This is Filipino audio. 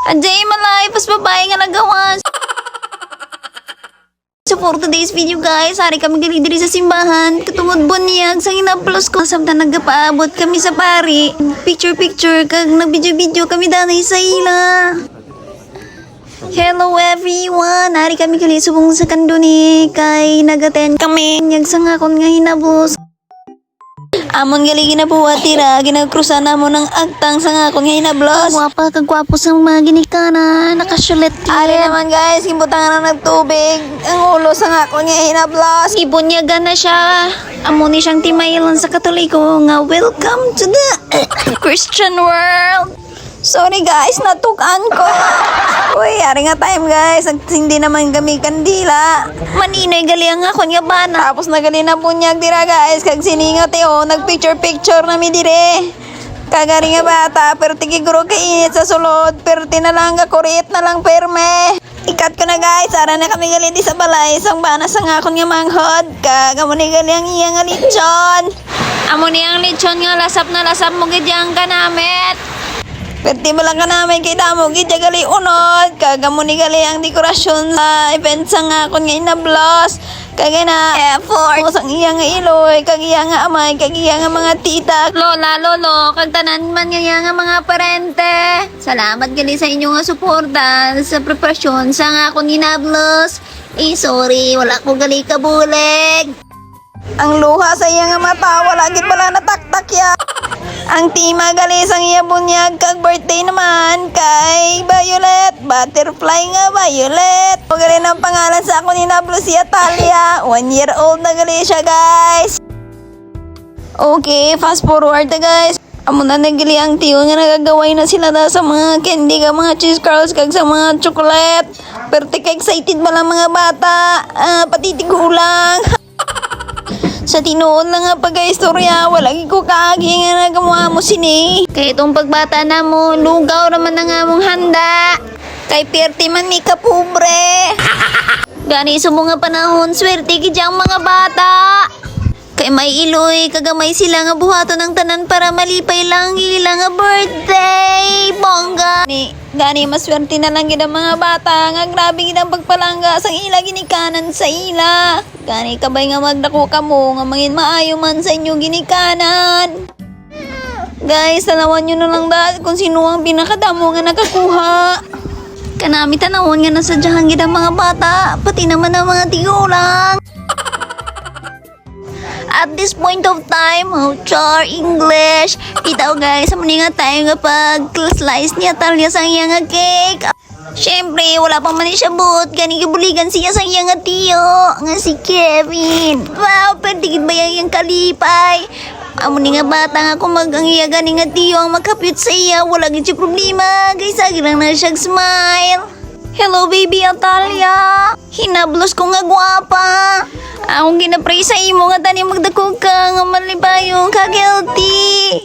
Ajay malay, pas babae nga nagawan. So for today's video guys, hari kami gali diri sa simbahan. Katungod bunyag sa hinaplos ko. Samtang nagapaabot kami sa pari. Picture kag nag-video kami danay sa ila. Hello everyone! Hari kami gali subong sa kanduni kay nagaten kami. Nyag sa ngakon nga hinablos. Amon gali ginabuhat tira, ginagkrusan namo ng agtang sa ngakon nga hinablos. Gwapa kag gwapo sa mga ginikana, nakasulit kid. Ari naman guys, kimbutangan na nagtubig. Ang ulo sa ngakon nga hinablos. Ibunyagan na siya. Amo ni siyang timaylon sa Katoliko nga welcome to the Christian world. Sorry guys, natukan ko. Uy, ari nga time guys. Hindi naman kami kandila. Maninoy gali ang ako nga bana. Tapos nagali na bunyag dira guys. Kag siningat nagpicture na mi dire. Kagari nga bata, pero tigiguro kainit sa sulod. Pero tinalang ka kurit na lang perme. Ikat ko na guys, ara na kami gali di sa balay. Isang bana sa ngakon nga manghod. Kagamo ni gali ang iya nga lechon. Amo ni ang lechon nga lasap na lasap mo gidyang kanamit. Perti mo lang ka namin kay damo gidya gali unod. Kagamo ni gali ang dekorasyon sa event sa ngakon nga inablos. Kagay na effort sang iya nga iloy, kag iya nga amay, kag iya nga mga tita, lola, lolo, kag tanan man nga mga parente. Salamat gali sa inyo nga suporta sa preparasyon sa ngakon inablos. Sorry, wala ko gali kabulig. Ang luha sa iya nga mata, wala gid pala nataktak ya. Ang tima gali sang iya bunyag kag birthday naman kay Violet, butterfly nga Violet. O gali ng pangalan sa ako ni Nablo si Atalia. 1 year old na gali siya guys. Okay, fast forward na guys. Amo na nagali ang tiyo nga nagagaway na sila na sa mga candy ka mga cheese curls kag sa mga chocolate. Pero tika excited ba lang mga bata? Pati tigulang. Sa tinuod lang nga pag-istorya, wala ko kaagi nga nagawa mo sini. Kaya itong pagbata na mo, lugaw naman na nga mong handa. Kay perti man mi kapobre. Gani sa mga panahon, swerte gidyang mga bata. Kay may iloy, kagamay sila nga buhato ng tanan para malipay lang ila nga birthday. Bongga. Gani maswerte na lang gid ang mga bata nga grabe gid ang pagpalangga sang ila ginikanan sa ila. Gani kabay nga magdako kamo nga mangin maayo man sa inyo ginikanan. Guys, tanawan nyo na lang dahil kung sino ang pinakadamo nga nakakuha. Kanami tanawon nga nasadyahan gid ang mga bata, pati naman ang mga tigulang. At this point of time, char English. Itaw guys, muni nga tayo nga pag-slice niya talya sa iya nga cake. Siyempre, wala pa man siya buot. Gani gibuligan siya sa iya nga tiyo, nga si Kevin. Wow, perdigid ba yung kalipay? Amo ni nga bata nga kung ang iya gani nga tiyo ang magkapit sa iya. Wala gid siya problema. Guys, agi lang na siya smile. Hello baby Atalia. Hinablos ko nga gwapa. Akong ginapray sa imo nga tani magdakog ka nga malibayong ka guilty.